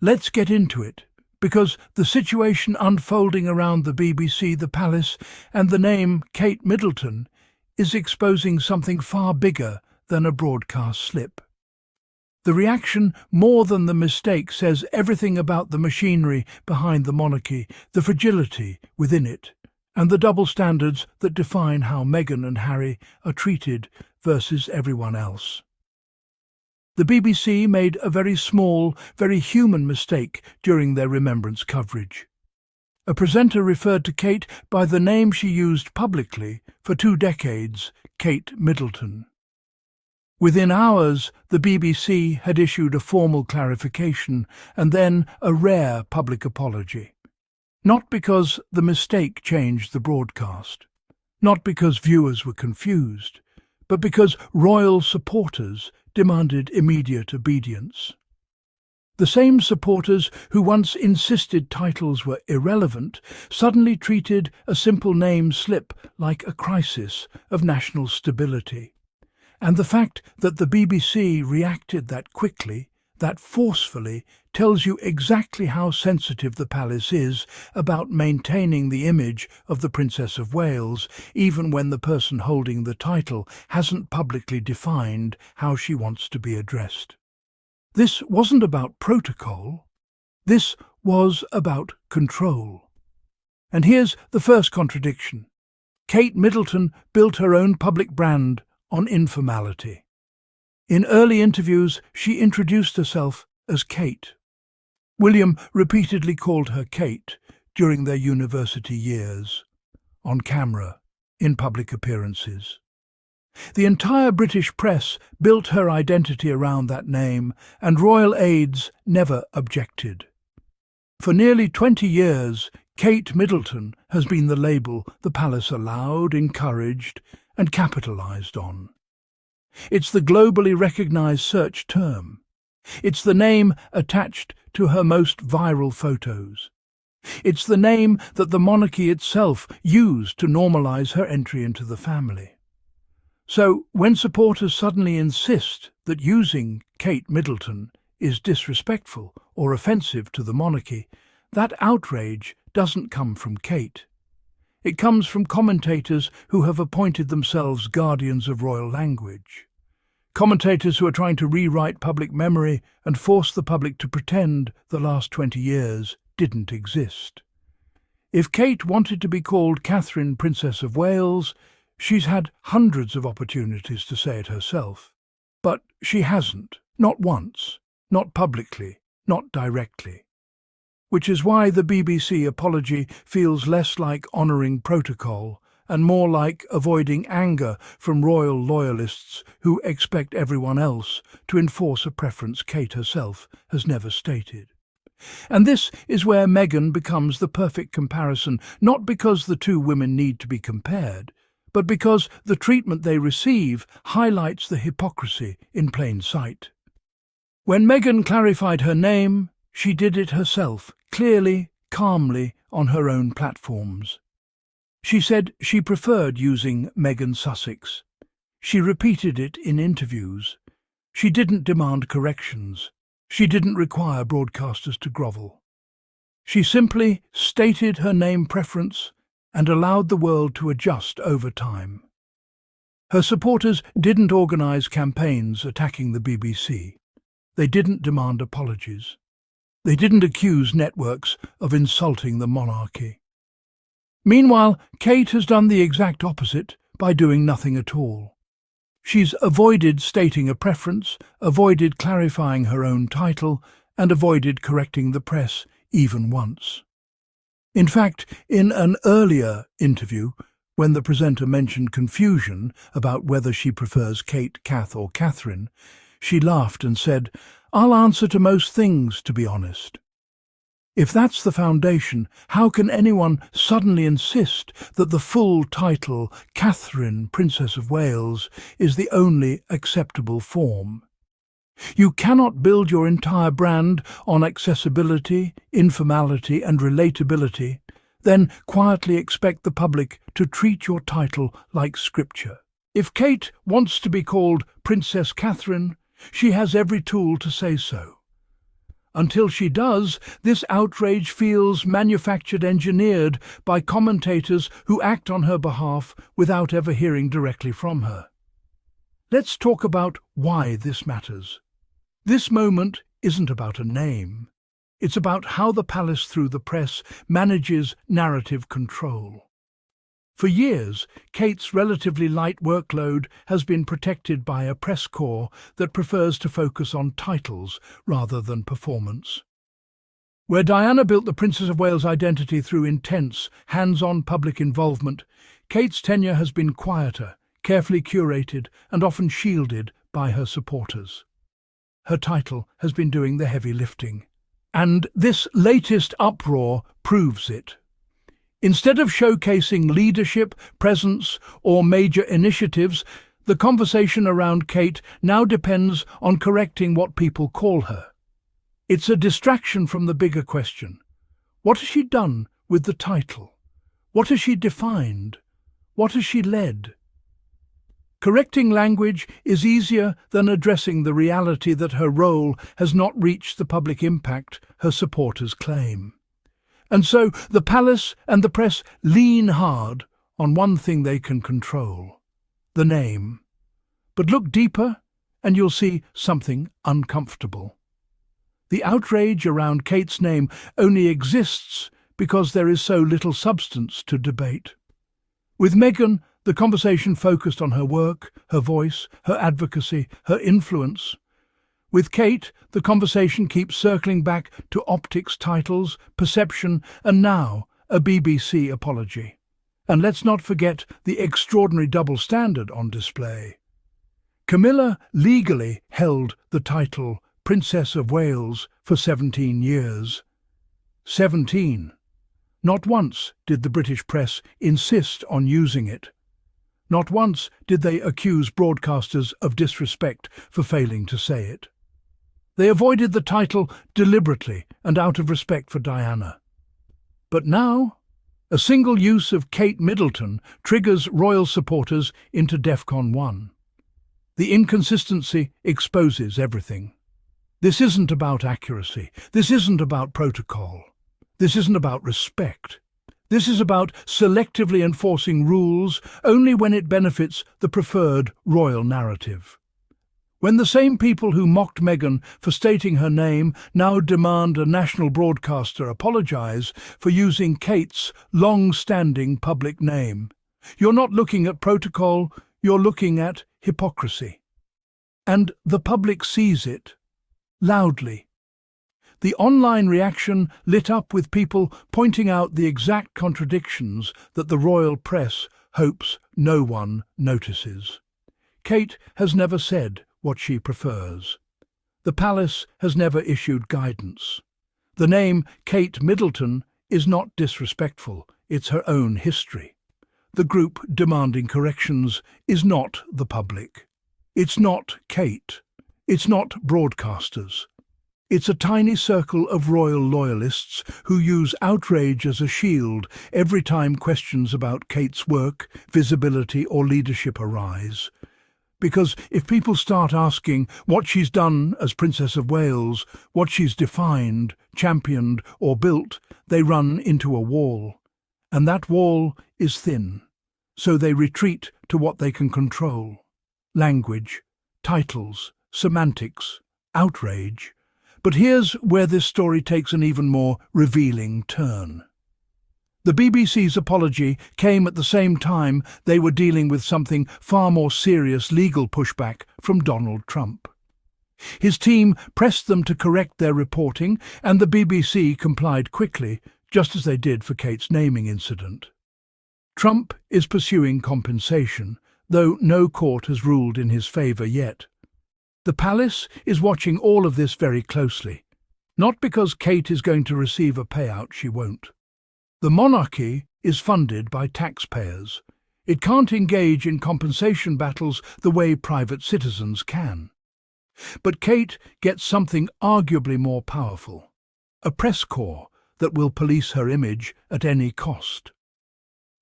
Let's get into it, because the situation unfolding around the BBC, the palace, and the name Kate Middleton is exposing something far bigger than a broadcast slip. The reaction, more than the mistake, says everything about the machinery behind the monarchy, the fragility within it, and the double standards that define how Meghan and Harry are treated versus everyone else. The BBC made a very small, very human mistake during their remembrance coverage. A presenter referred to Kate by the name she used publicly for 2 decades, Kate Middleton. Within hours, the BBC had issued a formal clarification and then a rare public apology. Not because the mistake changed the broadcast, not because viewers were confused, but because royal supporters demanded immediate obedience. The same supporters who once insisted titles were irrelevant suddenly treated a simple name slip like a crisis of national stability. And the fact that the BBC reacted that quickly, that forcefully, tells you exactly how sensitive the palace is about maintaining the image of the Princess of Wales, even when the person holding the title hasn't publicly defined how she wants to be addressed. This wasn't about protocol. This was about control. And here's the first contradiction. Kate Middleton built her own public brand on informality. In early interviews, she introduced herself as Kate. William repeatedly called her Kate during their university years, on camera, in public appearances. The entire British press built her identity around that name, and royal aides never objected. For nearly 20 years, Kate Middleton has been the label the palace allowed, encouraged, and capitalised on. It's the globally recognised search term. It's the name attached to her most viral photos. It's the name that the monarchy itself used to normalise her entry into the family. So, when supporters suddenly insist that using Kate Middleton is disrespectful or offensive to the monarchy, that outrage doesn't come from Kate. It comes from commentators who have appointed themselves guardians of royal language. Commentators who are trying to rewrite public memory and force the public to pretend the last 20 years didn't exist. If Kate wanted to be called Catherine, Princess of Wales, she's had hundreds of opportunities to say it herself. But she hasn't, not once, not publicly, not directly. Which is why the BBC apology feels less like honouring protocol and more like avoiding anger from royal loyalists who expect everyone else to enforce a preference Kate herself has never stated. And this is where Meghan becomes the perfect comparison, not because the two women need to be compared, but because the treatment they receive highlights the hypocrisy in plain sight. When Meghan clarified her name, she did it herself, clearly, calmly, on her own platforms. She said she preferred using Meghan Sussex. She repeated it in interviews. She didn't demand corrections. She didn't require broadcasters to grovel. She simply stated her name preference and allowed the world to adjust over time. Her supporters didn't organise campaigns attacking the BBC. They didn't demand apologies. They didn't accuse networks of insulting the monarchy. Meanwhile, Kate has done the exact opposite by doing nothing at all. She's avoided stating a preference, avoided clarifying her own title, and avoided correcting the press even once. In fact, in an earlier interview, when the presenter mentioned confusion about whether she prefers Kate, Kath, or Catherine, she laughed and said, "I'll answer to most things, to be honest." If that's the foundation, how can anyone suddenly insist that the full title, Catherine, Princess of Wales, is the only acceptable form? You cannot build your entire brand on accessibility, informality, and relatability, then quietly expect the public to treat your title like scripture. If Kate wants to be called Princess Catherine, she has every tool to say so. Until she does, this outrage feels manufactured, engineered by commentators who act on her behalf without ever hearing directly from her. Let's talk about why this matters. This moment isn't about a name. It's about how the palace, through the press, manages narrative control. For years, Kate's relatively light workload has been protected by a press corps that prefers to focus on titles rather than performance. Where Diana built the Princess of Wales' identity through intense, hands-on public involvement, Kate's tenure has been quieter, carefully curated, and often shielded by her supporters. Her title has been doing the heavy lifting. And this latest uproar proves it. Instead of showcasing leadership, presence, or major initiatives, the conversation around Kate now depends on correcting what people call her. It's a distraction from the bigger question. What has she done with the title? What has she defined? What has she led? Correcting language is easier than addressing the reality that her role has not reached the public impact her supporters claim. And so the palace and the press lean hard on one thing they can control: the name. But look deeper and you'll see something uncomfortable. The outrage around Kate's name only exists because there is so little substance to debate. With Meghan, the conversation focused on her work, her voice, her advocacy, her influence. With Kate, the conversation keeps circling back to optics, titles, perception, and now a BBC apology. And let's not forget the extraordinary double standard on display. Camilla legally held the title Princess of Wales for 17 years. 17. Not once did the British press insist on using it. Not once did they accuse broadcasters of disrespect for failing to say it. They avoided the title deliberately and out of respect for Diana. But now, a single use of Kate Middleton triggers royal supporters into DEFCON 1. The inconsistency exposes everything. This isn't about accuracy. This isn't about protocol. This isn't about respect. This is about selectively enforcing rules only when it benefits the preferred royal narrative. When the same people who mocked Meghan for stating her name now demand a national broadcaster apologise for using Kate's long-standing public name, you're not looking at protocol, you're looking at hypocrisy. And the public sees it, loudly. The online reaction lit up with people pointing out the exact contradictions that the royal press hopes no one notices. Kate has never said what she prefers. The palace has never issued guidance. The name Kate Middleton is not disrespectful, it's her own history. The group demanding corrections is not the public. It's not Kate. It's not broadcasters. It's a tiny circle of royal loyalists who use outrage as a shield every time questions about Kate's work, visibility or leadership arise. Because if people start asking what she's done as Princess of Wales, what she's defined, championed or built, they run into a wall. And that wall is thin. So they retreat to what they can control. Language, titles, semantics, outrage. But here's where this story takes an even more revealing turn. The BBC's apology came at the same time they were dealing with something far more serious legal pushback from Donald Trump. His team pressed them to correct their reporting, and the BBC complied quickly, just as they did for Kate's naming incident. Trump is pursuing compensation, though no court has ruled in his favour yet. The palace is watching all of this very closely, not because Kate is going to receive a payout she won't. The monarchy is funded by taxpayers. It can't engage in compensation battles the way private citizens can. But Kate gets something arguably more powerful, a press corps that will police her image at any cost.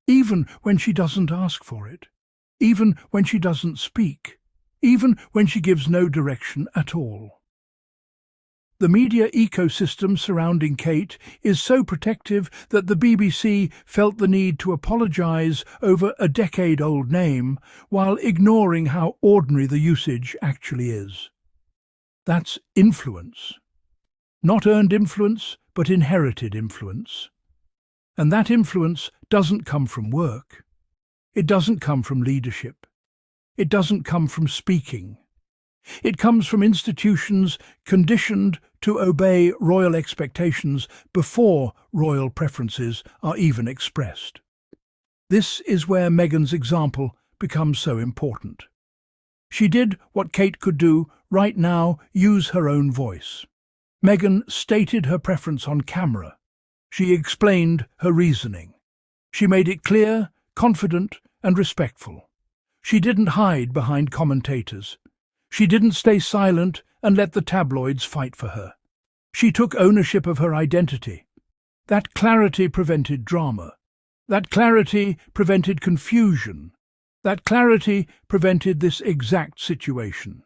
Even when she doesn't ask for it, even when she doesn't speak, even when she gives no direction at all. The media ecosystem surrounding Kate is so protective that the BBC felt the need to apologise over a decade-old name while ignoring how ordinary the usage actually is. That's influence. Not earned influence, but inherited influence. And that influence doesn't come from work. It doesn't come from leadership. It doesn't come from speaking. It comes from institutions conditioned to obey royal expectations before royal preferences are even expressed. This is where Meghan's example becomes so important. She did what Kate could do right now: use her own voice. Meghan stated her preference on camera. She explained her reasoning. She made it clear, confident, and respectful. She didn't hide behind commentators. She didn't stay silent and let the tabloids fight for her. She took ownership of her identity. That clarity prevented drama. That clarity prevented confusion. That clarity prevented this exact situation.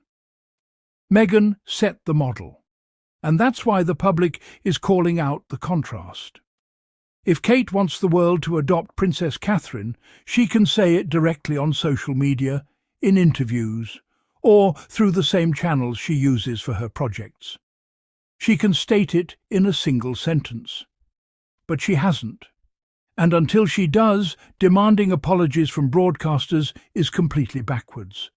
Meghan set the model, and that's why the public is calling out the contrast. If Kate wants the world to adopt Princess Catherine, she can say it directly on social media, in interviews, or through the same channels she uses for her projects. She can state it in a single sentence. But she hasn't. And until she does, demanding apologies from broadcasters is completely backwards.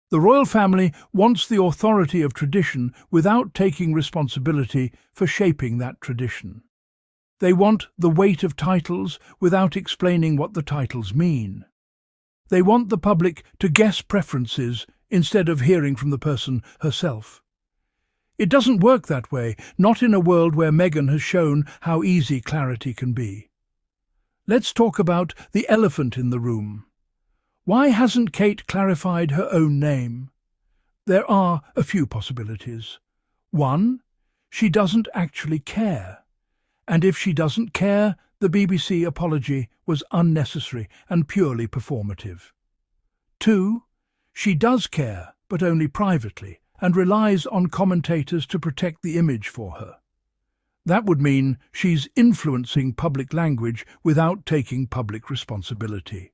The royal family wants the authority of tradition without taking responsibility for shaping that tradition. They want the weight of titles without explaining what the titles mean. They want the public to guess preferences instead of hearing from the person herself. It doesn't work that way, not in a world where Meghan has shown how easy clarity can be. Let's talk about the elephant in the room. Why hasn't Kate clarified her own name? There are a few possibilities. One, she doesn't actually care. And if she doesn't care, the BBC apology was unnecessary and purely performative. Two, she does care, but only privately, and relies on commentators to protect the image for her. That would mean she's influencing public language without taking public responsibility.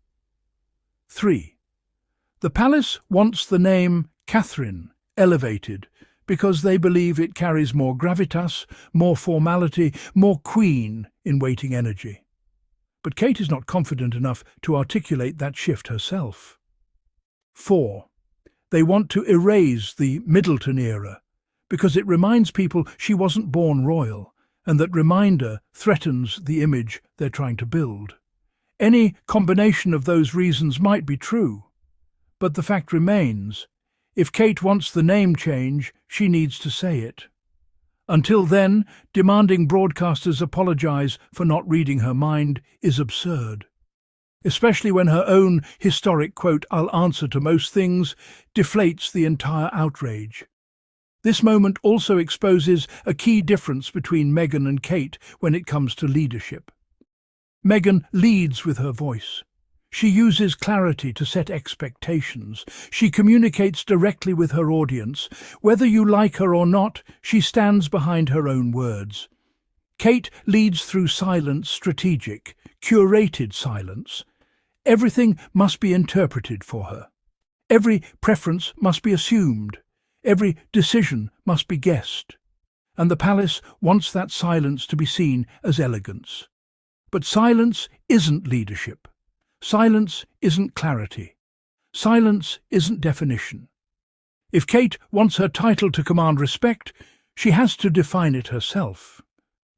3. The palace wants the name Catherine elevated because they believe it carries more gravitas, more formality, more queen-in-waiting energy. But Kate is not confident enough to articulate that shift herself. 4. They want to erase the Middleton era because it reminds people she wasn't born royal, and that reminder threatens the image they're trying to build. Any combination of those reasons might be true, but the fact remains, if Kate wants the name change, she needs to say it. Until then, demanding broadcasters apologise for not reading her mind is absurd. Especially when her own historic quote, "I'll answer to most things," deflates the entire outrage. This moment also exposes a key difference between Meghan and Kate when it comes to leadership. Meghan leads with her voice. She uses clarity to set expectations. She communicates directly with her audience. Whether you like her or not, she stands behind her own words. Kate leads through silence, strategic, curated silence. Everything must be interpreted for her. Every preference must be assumed. Every decision must be guessed. And the palace wants that silence to be seen as elegance. But silence isn't leadership. Silence isn't clarity. Silence isn't definition. If Kate wants her title to command respect, she has to define it herself.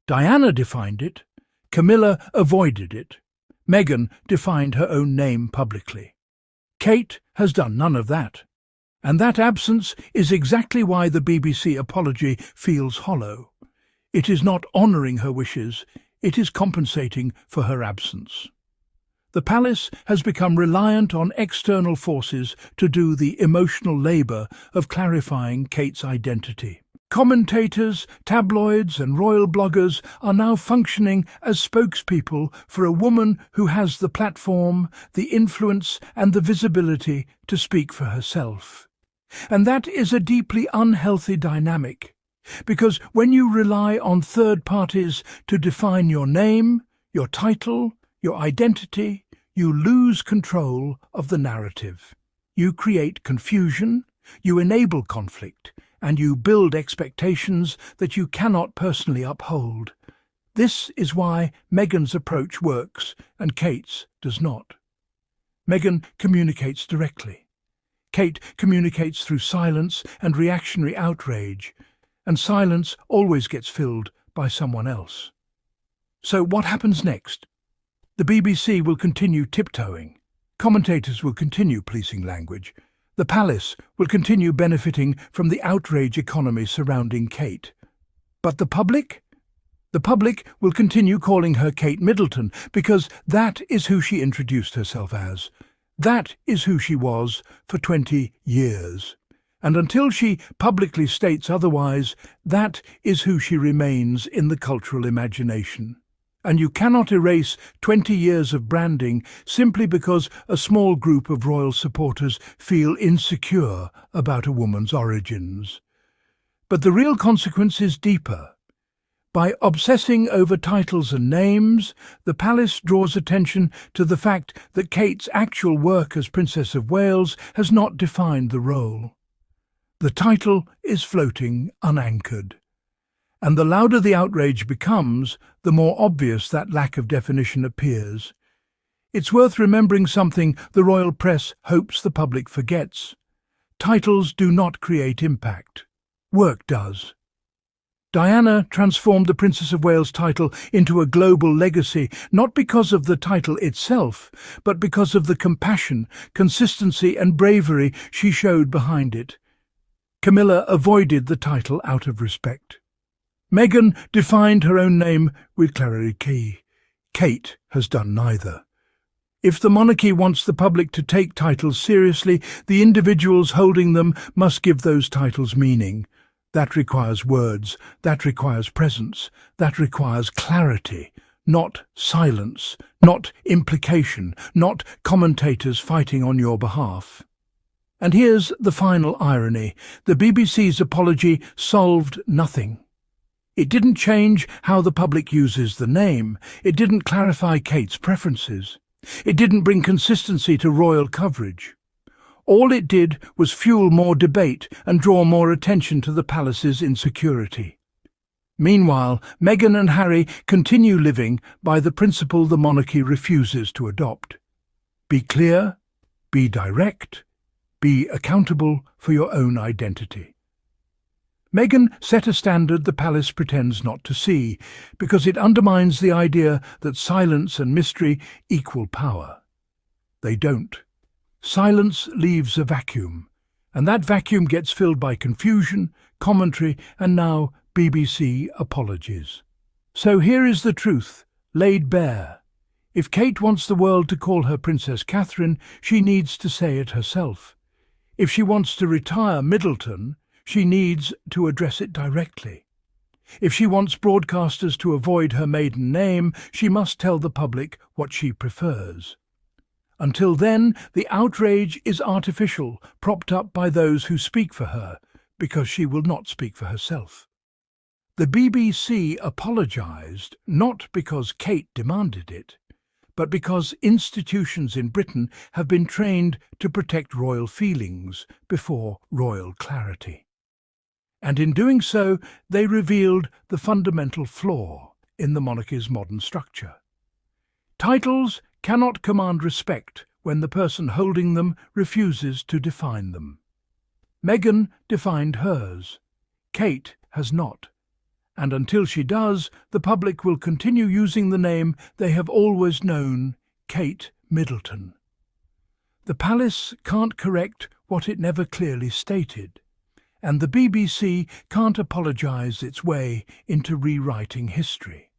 Diana defined it. Camilla avoided it. Meghan defined her own name publicly. Kate has done none of that. And that absence is exactly why the BBC apology feels hollow. It is not honouring her wishes, it is compensating for her absence. The palace has become reliant on external forces to do the emotional labour of clarifying Kate's identity. Commentators, tabloids and royal bloggers are now functioning as spokespeople for a woman who has the platform, the influence and the visibility to speak for herself. And that is a deeply unhealthy dynamic. Because when you rely on third parties to define your name, your title, your identity, you lose control of the narrative. You create confusion, you enable conflict, and you build expectations that you cannot personally uphold. This is why Meghan's approach works and Kate's does not. Meghan communicates directly. Kate communicates through silence and reactionary outrage, and silence always gets filled by someone else. So what happens next? The BBC will continue tiptoeing. Commentators will continue policing language. The palace will continue benefiting from the outrage economy surrounding Kate. But the public? The public will continue calling her Kate Middleton because that is who she introduced herself as. That is who she was for 20 years. And until she publicly states otherwise, that is who she remains in the cultural imagination. And you cannot erase 20 years of branding simply because a small group of royal supporters feel insecure about a woman's origins. But the real consequence is deeper. By obsessing over titles and names, the palace draws attention to the fact that Kate's actual work as Princess of Wales has not defined the role. The title is floating unanchored. And the louder the outrage becomes, the more obvious that lack of definition appears. It's worth remembering something the royal press hopes the public forgets. Titles do not create impact. Work does. Diana transformed the Princess of Wales title into a global legacy, not because of the title itself, but because of the compassion, consistency and bravery she showed behind it. Camilla avoided the title out of respect. Meghan defined her own name with clarity. Kate has done neither. If the monarchy wants the public to take titles seriously, the individuals holding them must give those titles meaning. That requires words, that requires presence, that requires clarity, not silence, not implication, not commentators fighting on your behalf. And here's the final irony. The BBC's apology solved nothing. It didn't change how the public uses the name. It didn't clarify Kate's preferences. It didn't bring consistency to royal coverage. All it did was fuel more debate and draw more attention to the palace's insecurity. Meanwhile, Meghan and Harry continue living by the principle the monarchy refuses to adopt. Be clear, be direct, be accountable for your own identity. Meghan set a standard the palace pretends not to see, because it undermines the idea that silence and mystery equal power. They don't. Silence leaves a vacuum, and that vacuum gets filled by confusion, commentary, and now BBC apologies. So here is the truth, laid bare. If Kate wants the world to call her Princess Catherine, she needs to say it herself. If she wants to retire Middleton, she needs to address it directly. If she wants broadcasters to avoid her maiden name, she must tell the public what she prefers. Until then, the outrage is artificial, propped up by those who speak for her, because she will not speak for herself. The BBC apologised not because Kate demanded it, but because institutions in Britain have been trained to protect royal feelings before royal clarity. And in doing so, they revealed the fundamental flaw in the monarchy's modern structure. Titles cannot command respect when the person holding them refuses to define them. Meghan defined hers. Kate has not. And until she does, the public will continue using the name they have always known, Kate Middleton. The palace can't correct what it never clearly stated, and the BBC can't apologise its way into rewriting history.